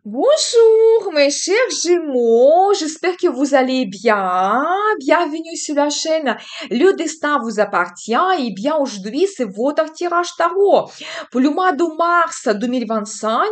Bonjour mes chers Gémeaux, j'espère que vous allez bien. Bienvenue sur la chaîne Le Destin vous appartient. Et bien aujourd'hui c'est votre tirage tarot pour le mois de mars 2025.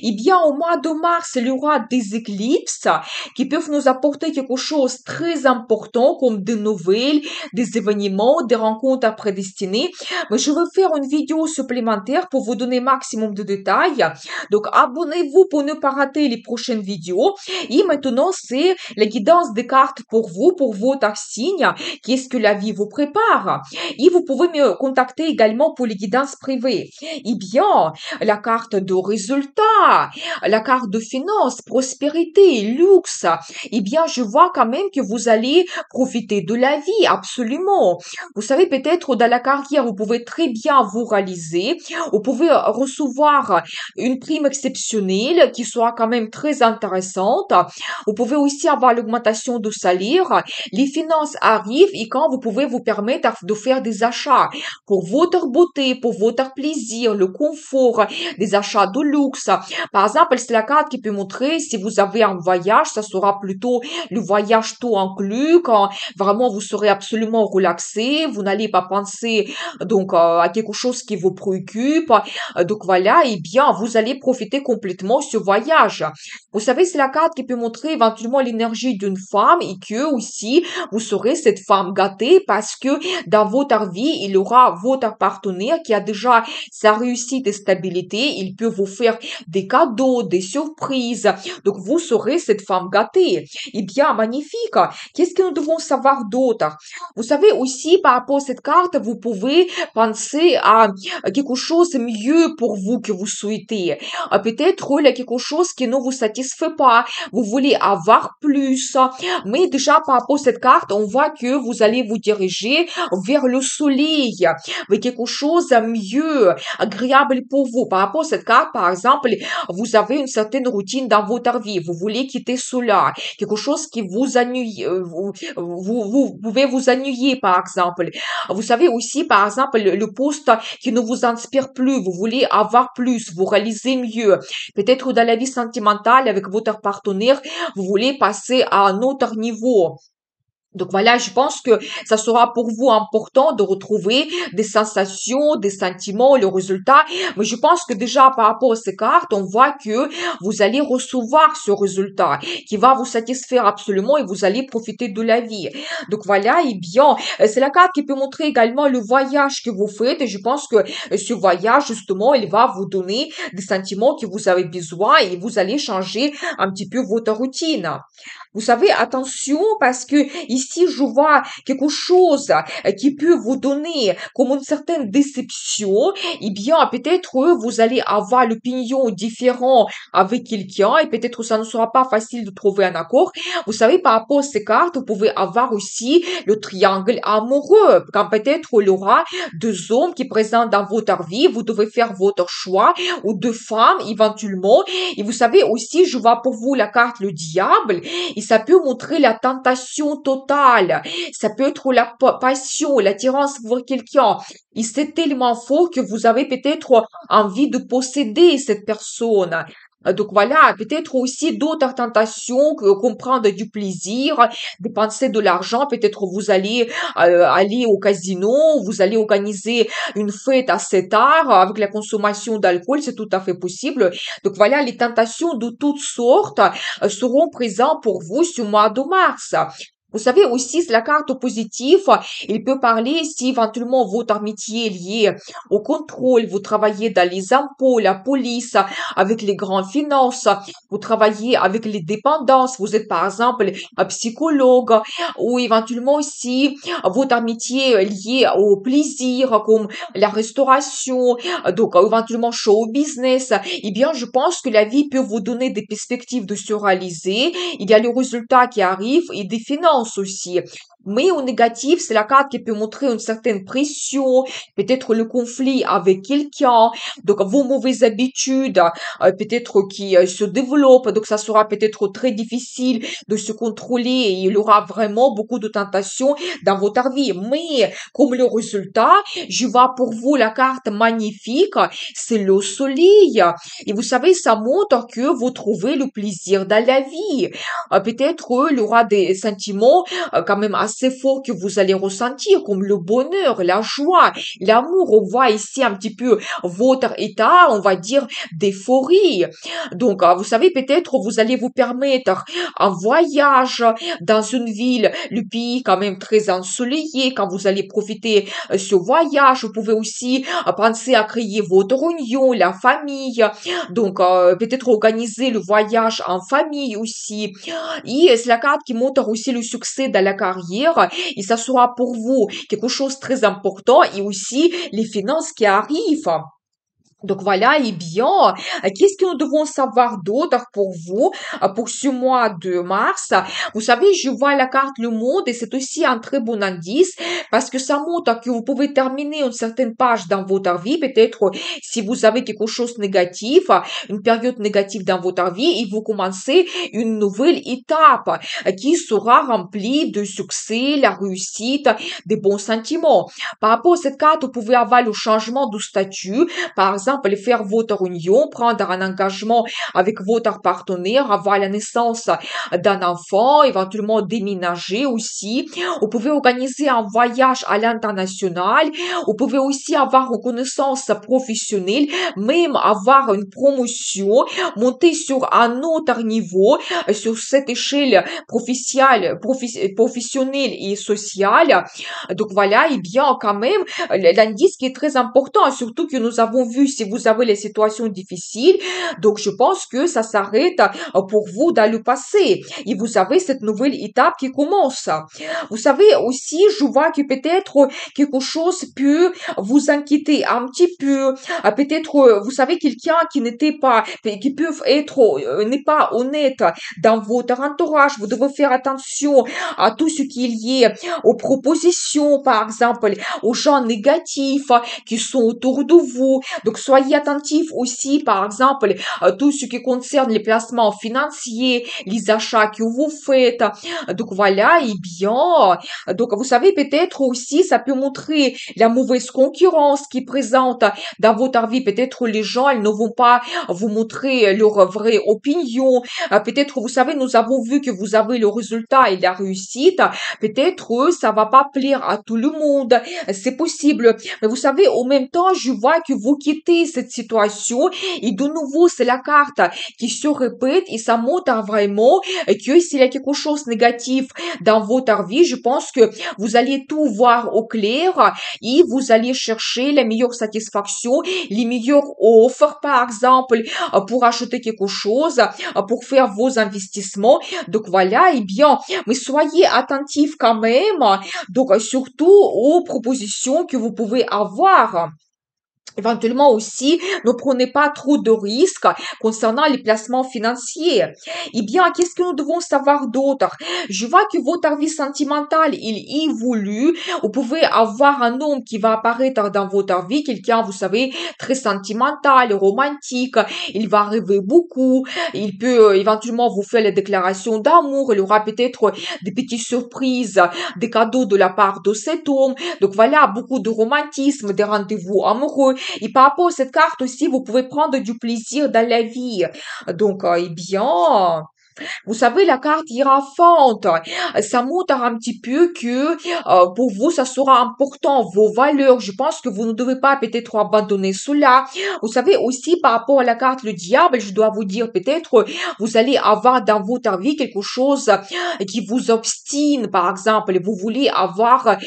Et bien au mois de mars il y aura des éclipses qui peuvent nous apporter quelque chose de très important comme des nouvelles, des événements, des rencontres prédestinées. Mais je veux faire une vidéo supplémentaire pour vous donner maximum de détails. Donc, abonnez-vous pour ne pas rater les prochaines vidéos. Et maintenant, c'est la guidance des cartes pour vous, pour votre signe. Qu'est-ce que la vie vous prépare? Et vous pouvez me contacter également pour les guidances privées. Eh bien, la carte de résultat, la carte de finance, prospérité, luxe. Eh bien, je vois quand même que vous allez profiter de la vie, absolument. Vous savez, peut-être dans la carrière, vous pouvez très bien vous réaliser. Vous pouvez recevoir une prime exceptionnelle qui soit quand même très intéressante. Vous pouvez aussi avoir l'augmentation de salaire. Les finances arrivent et quand vous pouvez vous permettre de faire des achats pour votre beauté, pour votre plaisir, le confort, des achats de luxe. Par exemple, c'est la carte qui peut montrer si vous avez un voyage, ça sera plutôt le voyage tout inclus, quand vraiment vous serez absolument relaxé, vous n'allez pas penser donc à quelque chose qui vous préoccupe. Donc voilà, et bien, vous allez profiter complètement ce voyage. Vous savez, c'est la carte qui peut montrer éventuellement l'énergie d'une femme et que aussi, vous serez cette femme gâtée parce que dans votre vie, il y aura votre partenaire qui a déjà sa réussite et stabilité. Il peut vous faire des cadeaux, des surprises. Donc, vous serez cette femme gâtée. Eh bien, magnifique. Qu'est-ce que nous devons savoir d'autre? Vous savez aussi, par rapport à cette carte, vous pouvez penser à quelque chose de mieux pour vous que vous souhaitez. Peut-être il y a quelque chose qui ne vous satisfait pas. Vous voulez avoir plus. Mais déjà, par rapport à cette carte, on voit que vous allez vous diriger vers le soleil, vers quelque chose de mieux, agréable pour vous. Par rapport à cette carte, par exemple, vous avez une certaine routine dans votre vie. Vous voulez quitter cela. Quelque chose qui vous ennuie. Vous pouvez vous ennuyer, par exemple. Vous savez aussi, par exemple, le poste qui ne vous inspire plus, vous voulez avoir plus, vous réaliser mieux. Peut-être dans la vie sentimentale avec votre partenaire, vous voulez passer à un autre niveau. Donc voilà, je pense que ça sera pour vous important de retrouver des sensations, des sentiments, le résultat. Mais je pense que déjà par rapport à ces cartes, on voit que vous allez recevoir ce résultat qui va vous satisfaire absolument et vous allez profiter de la vie. Donc voilà, et bien, c'est la carte qui peut montrer également le voyage que vous faites et je pense que ce voyage, justement, il va vous donner des sentiments que vous avez besoin et vous allez changer un petit peu votre routine. Vous savez, attention, parce que ici, je vois quelque chose qui peut vous donner comme une certaine déception. Eh bien, peut-être vous allez avoir l'opinion différente avec quelqu'un et peut-être ça ne sera pas facile de trouver un accord. Vous savez, par rapport à ces cartes, vous pouvez avoir aussi le triangle amoureux. Quand peut-être il y aura deux hommes qui présentent dans votre vie, vous devez faire votre choix ou deux femmes éventuellement. Et vous savez aussi, je vois pour vous la carte le diable et ça peut montrer la tentation totale. Ça peut être la passion, l'attirance pour quelqu'un. Et c'est tellement fort que vous avez peut-être envie de posséder cette personne. Donc voilà, peut-être aussi d'autres tentations que comprendre du plaisir, dépenser de l'argent, peut-être vous allez aller au casino, vous allez organiser une fête assez tard avec la consommation d'alcool, c'est tout à fait possible. Donc voilà, les tentations de toutes sortes seront présents pour vous ce mois de mars. Vous savez aussi, c'est la carte positive. Il peut parler si éventuellement votre amitié est liée au contrôle, vous travaillez dans les impôts, la police, avec les grandes finances, vous travaillez avec les dépendances, vous êtes par exemple un psychologue, ou éventuellement aussi votre amitié est liée au plaisir, comme la restauration, donc éventuellement show business. Eh bien, je pense que la vie peut vous donner des perspectives de se réaliser. Il y a le résultat qui arrive et des finances aussi. Mais au négatif, c'est la carte qui peut montrer une certaine pression, peut-être le conflit avec quelqu'un, donc vos mauvaises habitudes, peut-être qui se développent, donc ça sera peut-être très difficile de se contrôler et il y aura vraiment beaucoup de tentations dans votre vie. Mais comme le résultat, je vois pour vous la carte magnifique, c'est le soleil. Et vous savez, ça montre que vous trouvez le plaisir dans la vie. Peut-être il y aura des sentiments quand même assez fort que vous allez ressentir, comme le bonheur, la joie, l'amour. On voit ici un petit peu votre état, on va dire, d'euphorie. Donc, vous savez, peut-être vous allez vous permettre un voyage dans une ville, le pays quand même très ensoleillé. Quand vous allez profiter ce voyage, vous pouvez aussi penser à créer votre union, la famille. Donc, peut-être organiser le voyage en famille aussi. Et c'est la carte qui montre aussi le succès dans la carrière et ça sera pour vous quelque chose de très important et aussi les finances qui arrivent. Donc voilà, eh bien, qu'est-ce que nous devons savoir d'autre pour vous, pour ce mois de mars? Vous savez, je vois la carte Le Monde et c'est aussi un très bon indice parce que ça montre que vous pouvez terminer une certaine page dans votre vie. Peut-être si vous avez quelque chose de négatif, une période négative dans votre vie, et vous commencez une nouvelle étape qui sera remplie de succès, la réussite, des bons sentiments. Par rapport à cette carte, vous pouvez avoir le changement de statut, par exemple, faire votre union, prendre un engagement avec votre partenaire, avoir la naissance d'un enfant, éventuellement déménager aussi. Vous pouvez organiser un voyage à l'international. Vous pouvez aussi avoir une connaissance professionnelle, même avoir une promotion, monter sur un autre niveau, sur cette échelle professionnelle et sociale. Donc voilà, et bien quand même, l'indice qui est très important, surtout que nous avons vu si vous avez les situations difficiles. Donc je pense que ça s'arrête pour vous dans le passé. Et vous avez cette nouvelle étape qui commence. Vous savez aussi, je vois que peut-être quelque chose peut vous inquiéter un petit peu. Peut-être, vous savez, quelqu'un qui n'était pas, qui peut être, n'est pas honnête dans votre entourage. Vous devez faire attention à tout ce qui est lié aux propositions, par exemple, aux gens négatifs qui sont autour de vous. Donc, soyez attentifs aussi, par exemple, à tout ce qui concerne les placements financiers, les achats que vous faites. Donc, voilà, et bien, donc, vous savez, peut-être aussi, ça peut montrer la mauvaise concurrence qui est présente dans votre vie. Peut-être les gens, ils ne vont pas vous montrer leur vraie opinion. Peut-être, vous savez, nous avons vu que vous avez le résultat et la réussite. Peut-être ça va pas plaire à tout le monde, c'est possible. Mais vous savez, en même temps, je vois que vous quittez cette situation et de nouveau, c'est la carte qui se répète et ça montre vraiment que s'il y a quelque chose de négatif dans votre vie, je pense que vous allez tout voir au clair et vous allez chercher la meilleure satisfaction, les meilleures offres, par exemple, pour acheter quelque chose, pour faire vos investissements. Donc voilà, et bien, mais soyez attentifs quand même, donc surtout aux propositions que vous pouvez avoir. Éventuellement aussi, ne prenez pas trop de risques concernant les placements financiers. Eh bien, qu'est-ce que nous devons savoir d'autre? Je vois que votre vie sentimentale, il évolue. Vous pouvez avoir un homme qui va apparaître dans votre vie, quelqu'un, vous savez, très sentimental, romantique. Il va rêver beaucoup. Il peut éventuellement vous faire les déclarations d'amour. Il y aura peut-être des petites surprises, des cadeaux de la part de cet homme. Donc voilà, beaucoup de romantisme, des rendez-vous amoureux. Et par rapport à cette carte aussi, vous pouvez prendre du plaisir dans la vie. Donc, eh bien, vous savez, la carte hiérophante, ça montre un petit peu que pour vous, ça sera important, vos valeurs. Je pense que vous ne devez pas peut-être abandonner cela. Vous savez aussi, par rapport à la carte le diable, je dois vous dire peut-être, vous allez avoir dans votre vie quelque chose qui vous obstine, par exemple. Vous voulez avoir,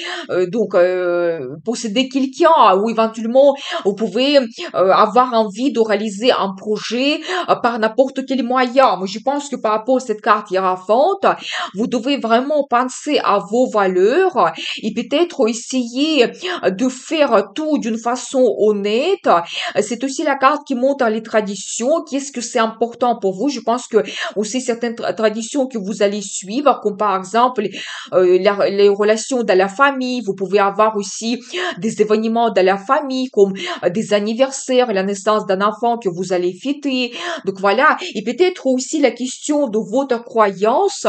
posséder quelqu'un ou éventuellement, vous pouvez avoir envie de réaliser un projet par n'importe quel moyen. Moi, je pense que par rapport à cette carte hiérophante, vous devez vraiment penser à vos valeurs et peut-être essayer de faire tout d'une façon honnête. C'est aussi la carte qui montre les traditions. Qu'est-ce que c'est important pour vous? Je pense que aussi certaines traditions que vous allez suivre, comme par exemple les relations dans la famille. Vous pouvez avoir aussi des événements dans la famille, comme des anniversaires, la naissance d'un enfant que vous allez fêter. Donc voilà. Et peut-être aussi la question de votre croyance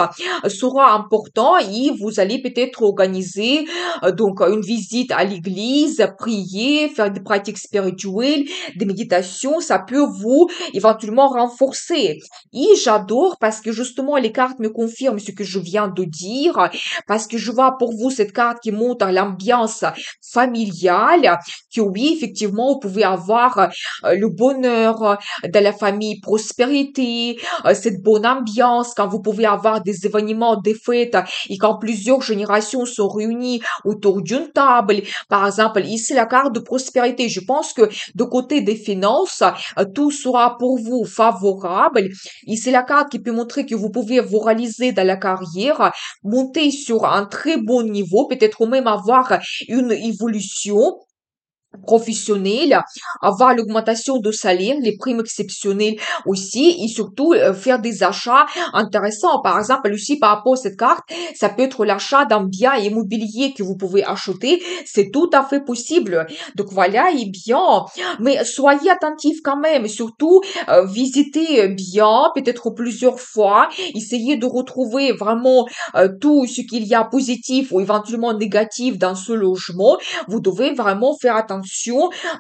sera important et vous allez peut-être organiser donc une visite à l'église, prier, faire des pratiques spirituelles, des méditations. Ça peut vous éventuellement renforcer. Et j'adore parce que justement les cartes me confirment ce que je viens de dire, parce que je vois pour vous cette carte qui montre l'ambiance familiale, que oui, effectivement, vous pouvez avoir le bonheur de la famille, prospérité, cette bonne ambiance, quand vous pouvez avoir des événements, des fêtes, et quand plusieurs générations sont réunies autour d'une table. Par exemple, ici, la carte de prospérité. Je pense que de côté des finances, tout sera pour vous favorable. Et c'est la carte qui peut montrer que vous pouvez vous réaliser dans la carrière, monter sur un très bon niveau, peut-être même avoir une évolution professionnel, avoir l'augmentation de salaire, les primes exceptionnelles aussi, et surtout faire des achats intéressants. Par exemple, aussi par rapport à cette carte, ça peut être l'achat d'un bien immobilier que vous pouvez acheter, c'est tout à fait possible. Donc voilà, et bien, mais soyez attentifs quand même, surtout visitez bien, peut-être plusieurs fois, essayez de retrouver vraiment tout ce qu'il y a positif ou éventuellement négatif dans ce logement. Vous devez vraiment faire attention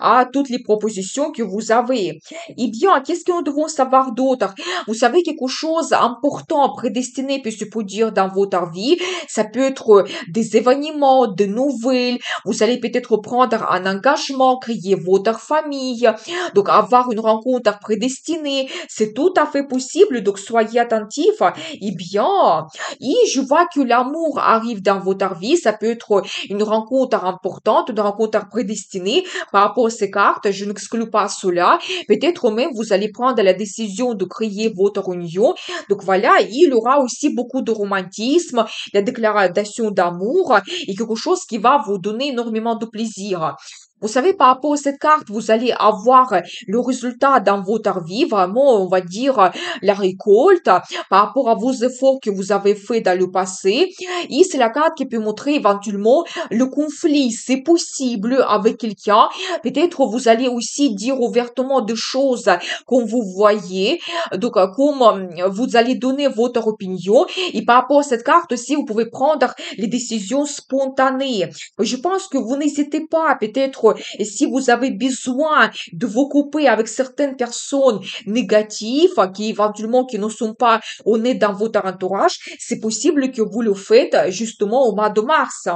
à toutes les propositions que vous avez. Eh bien, qu'est-ce que nous devons savoir d'autre? Vous savez quelque chose d'important, prédestiné peut se produire dans votre vie. Ça peut être des événements, des nouvelles. Vous allez peut-être prendre un engagement, créer votre famille. Donc, avoir une rencontre prédestinée, c'est tout à fait possible. Donc, soyez attentifs. Eh bien, et je vois que l'amour arrive dans votre vie. Ça peut être une rencontre importante, une rencontre prédestinée par rapport à ces cartes. Je n'exclus pas cela. Peut-être même vous allez prendre la décision de créer votre union. Donc voilà, il y aura aussi beaucoup de romantisme, la déclaration d'amour et quelque chose qui va vous donner énormément de plaisir. Vous savez, par rapport à cette carte, vous allez avoir le résultat dans votre vie, vraiment, on va dire, la récolte par rapport à vos efforts que vous avez faits dans le passé. Et c'est la carte qui peut montrer éventuellement le conflit. C'est possible avec quelqu'un. Peut-être vous allez aussi dire ouvertement des choses comme vous voyez. Donc, comme vous allez donner votre opinion. Et par rapport à cette carte aussi, vous pouvez prendre les décisions spontanées. Je pense que vous n'hésitez pas, peut-être, et si vous avez besoin de vous couper avec certaines personnes négatives, qui éventuellement qui ne sont pas honnêtes dans votre entourage, c'est possible que vous le faites justement au mois de mars.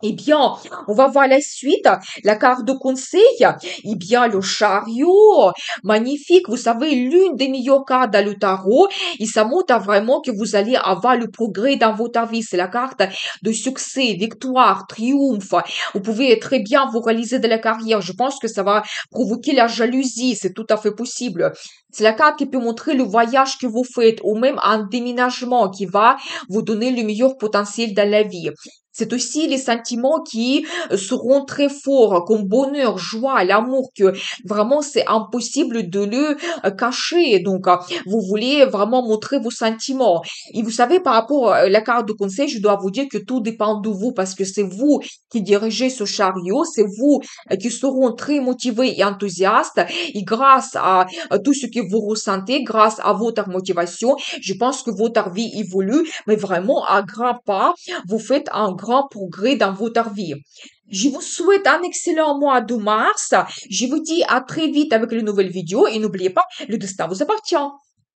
Eh bien, on va voir la suite. La carte de conseil. Eh bien, le chariot. Magnifique. Vous savez, l'une des meilleures cartes dans le tarot. Et ça montre vraiment que vous allez avoir le progrès dans votre vie. C'est la carte de succès, victoire, triomphe. Vous pouvez très bien vous réaliser de la carrière. Je pense que ça va provoquer la jalousie. C'est tout à fait possible. C'est la carte qui peut montrer le voyage que vous faites ou même un déménagement qui va vous donner le meilleur potentiel dans la vie. C'est aussi les sentiments qui seront très forts, comme bonheur, joie, l'amour, que vraiment c'est impossible de le cacher. Donc, vous voulez vraiment montrer vos sentiments. Et vous savez, par rapport à la carte de conseil, je dois vous dire que tout dépend de vous parce que c'est vous qui dirigez ce chariot, c'est vous qui seront très motivés et enthousiastes. Et grâce à tout ce que vous ressentez, grâce à votre motivation, je pense que votre vie évolue, mais vraiment à grands pas. Vous faites un grand progrès dans votre vie. Je vous souhaite un excellent mois de mars. Je vous dis à très vite avec une nouvelle vidéo et n'oubliez pas, le destin vous appartient.